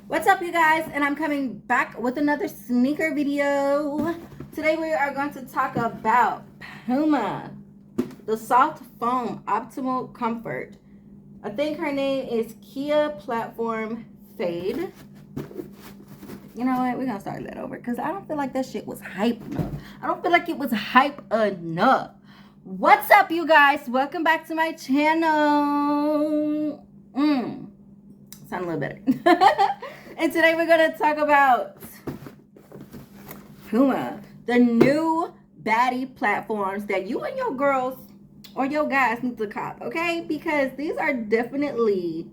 What's up, you guys? And I'm coming back with another sneaker video. Today we are going to talk about Puma, the soft foam optimal comfort. I think her name is Kaia Platform Fade. You know what? We're going to start that over because I don't feel like that shit was hype enough. I don't feel like it was hype enough. What's up, you guys? Welcome back to my channel. Sound a little better. And today we're going to talk about Puma, the new baddie platforms that you and your girls or your guys need to cop, okay? Because these are definitely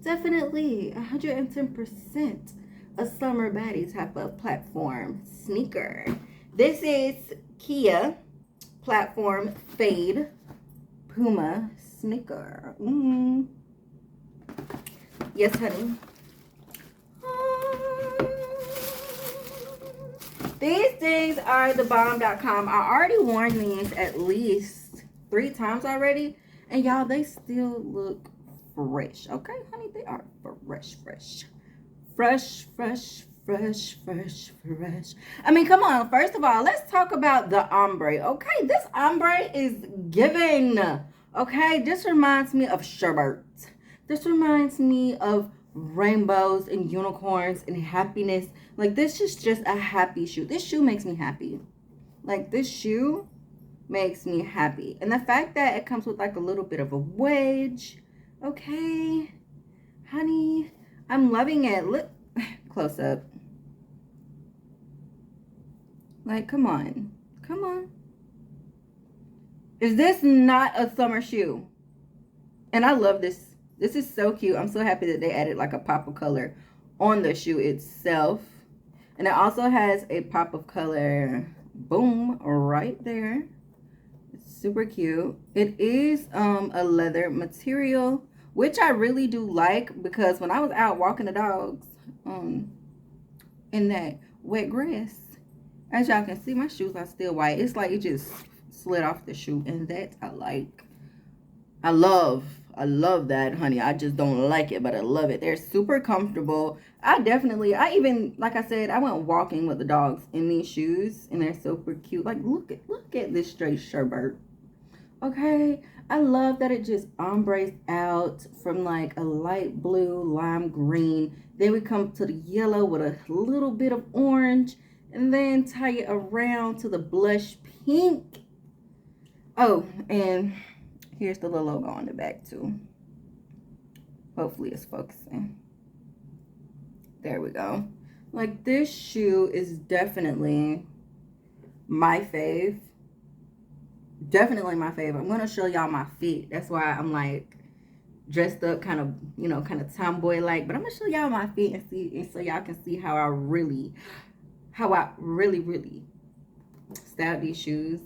110% a summer baddie type of platform sneaker. This is Kaia Platform Fade Puma sneaker. Yes, honey. These things are the bomb.com. I already worn these at least 3 times already. And y'all, they still look fresh. Okay, honey? They are fresh. Fresh. I mean, come on. First of all, let's talk about the ombre. Okay, this ombre is giving. Okay, this reminds me of sherbet. This reminds me of rainbows and unicorns and happiness. Like, this is just a happy shoe. This shoe makes me happy. Like, this shoe makes me happy. And the fact that it comes with like a little bit of a wedge. Okay, honey, I'm loving it. Look, close up. Like, come on. Is this not a summer shoe? And I love this. This is so cute. I'm so happy that they added like a pop of color on the shoe itself. And it also has a pop of color, boom, right there. It's super cute. It is a leather material, which I really do like, because when I was out walking the dogs in that wet grass, as y'all can see, my shoes are still white. It's like it just slid off the shoe, and that I like. I love that, honey. I just don't like it, but I love it. They're super comfortable. I even, like I said, I went walking with the dogs in these shoes, and they're super cute. Like, look at this straight sherbet. Okay, I love that it just ombres out from like a light blue, lime green. Then we come to the yellow with a little bit of orange, and then tie it around to the blush pink. Oh, and here's the little logo on the back too. Hopefully it's focusing. There we go. Like, this shoe is definitely my fave. Definitely my fave. I'm gonna show y'all my feet. That's why I'm like dressed up kind of, kind of tomboy like. But I'm gonna show y'all my feet and so y'all can see how I really style these shoes.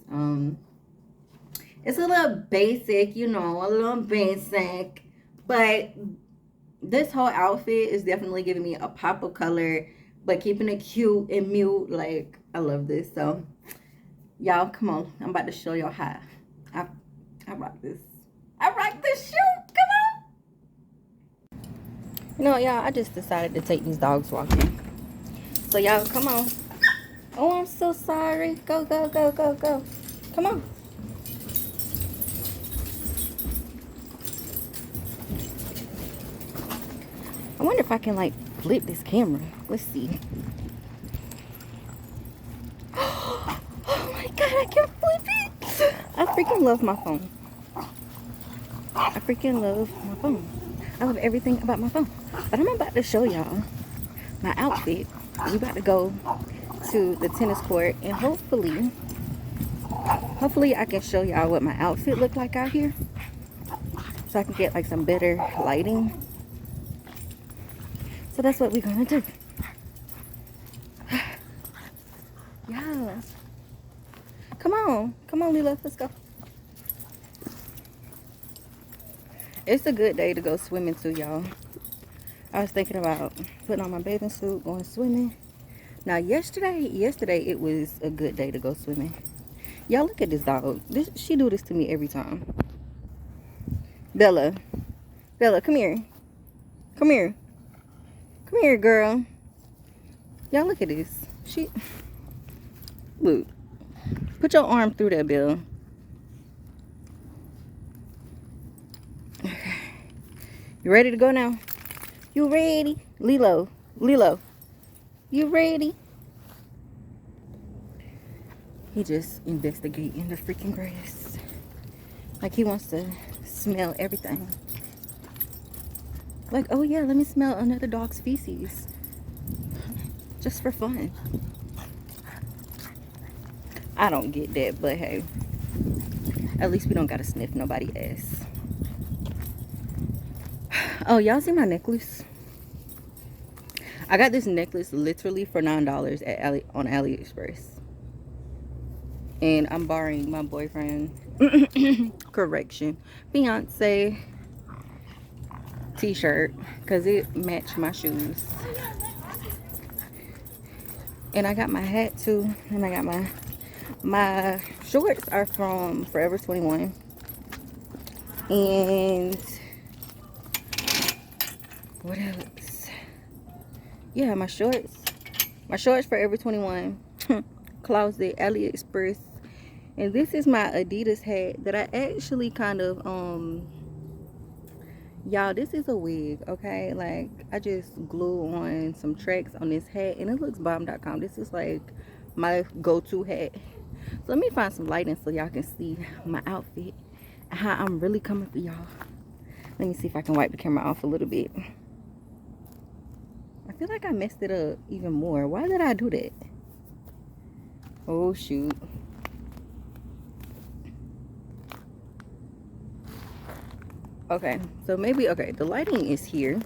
It's a little basic, but this whole outfit is definitely giving me a pop of color, but keeping it cute and mute. Like, I love this. So, y'all, come on. I'm about to show y'all how I rock this. I rock this shoe. Come on. Y'all, I just decided to take these dogs walking. So, y'all, come on. Oh, I'm so sorry. Go. Come on. I wonder if I can, like, flip this camera. Let's see. Oh my God, I can flip it. I freaking love my phone. I love everything about my phone. But I'm about to show y'all my outfit. We about to go to the tennis court, and hopefully I can show y'all what my outfit look like out here, so I can get like some better lighting. So that's what we're gonna do. Yeah. Come on, Lila, let's go. It's a good day to go swimming too, y'all. I was thinking about putting on my bathing suit, going swimming. Now, yesterday it was a good day to go swimming. Y'all, look at this dog. She do this to me every time. Bella, come here. Come here, girl. Y'all look at this. Look. Put your arm through that, Bill. Okay. You ready to go now? You ready? Lilo. You ready? He just investigating the freaking grass. Like he wants to smell everything. Like, oh yeah, let me smell another dog's feces. Just for fun. I don't get that, but hey. At least we don't gotta sniff nobody's ass. Oh, y'all see my necklace? I got this necklace literally for $9 at on AliExpress. And I'm borrowing my boyfriend, correction, fiance t-shirt because it matched my shoes. And I got my hat too. And I got my shorts are from Forever 21. And what else? Yeah, my shorts Forever 21. Closet, AliExpress. And this is my Adidas hat that I actually kind of y'all, this is a wig, okay? Like I just glue on some tracks on this hat and it looks bomb.com. This is like my go-to hat. So let me find some lighting so y'all can see my outfit and how I'm really coming for y'all. Let me see if I can wipe the camera off a little bit. I feel like I messed it up even more. Why did I do that? Oh shoot. Okay, so maybe, okay, the lighting is here.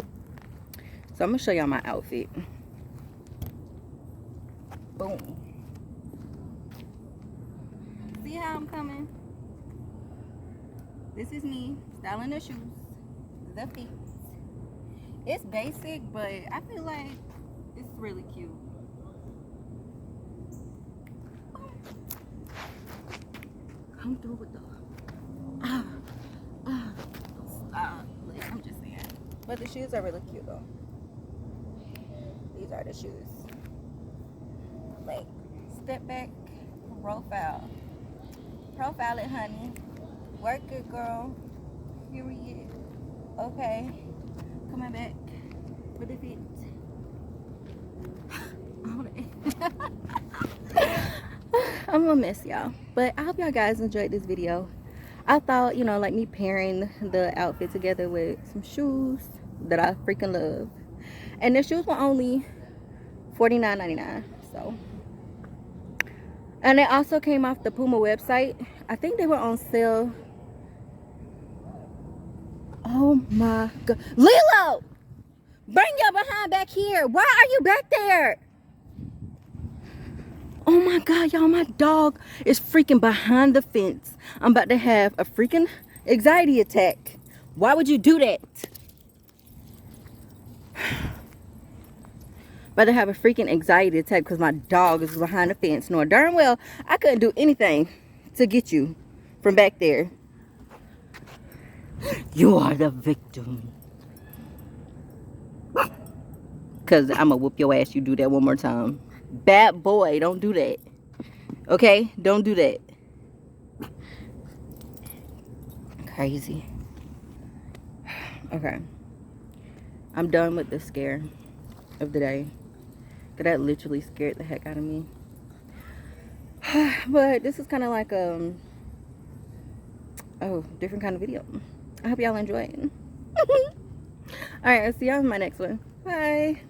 So I'm gonna show y'all my outfit. Boom. See how I'm coming? This is me styling the shoes, the feet. It's basic, but I feel like it's really cute. Come through with the like, I'm just saying. But the shoes are really cute though. These are the shoes. Like, step back, profile. Profile it, honey. Work it, girl. Period. Okay. Coming back with the fit. I'm a mess, y'all. But I hope y'all guys enjoyed this video. I thought, you know, like me pairing the outfit together with some shoes that I freaking love. And the shoes were only $49.99. So. And they also came off the Puma website. I think they were on sale. Oh my God. Lilo! Bring your behind back here. Why are you back there? Oh my God, y'all, my dog is freaking behind the fence. I'm about to have a freaking anxiety attack. Why would you do that? About to have a freaking anxiety attack because my dog is behind the fence. Knowing darn well I couldn't do anything to get you from back there. You are the victim. Because I'm going to whoop your ass. You do that one more time. Bad boy, don't do that. Okay? Don't do that. Crazy. Okay. I'm done with the scare of the day. Because that literally scared the heck out of me. But this is kind of like a different kind of video. I hope y'all enjoy it. Alright, I'll see y'all in my next one. Bye.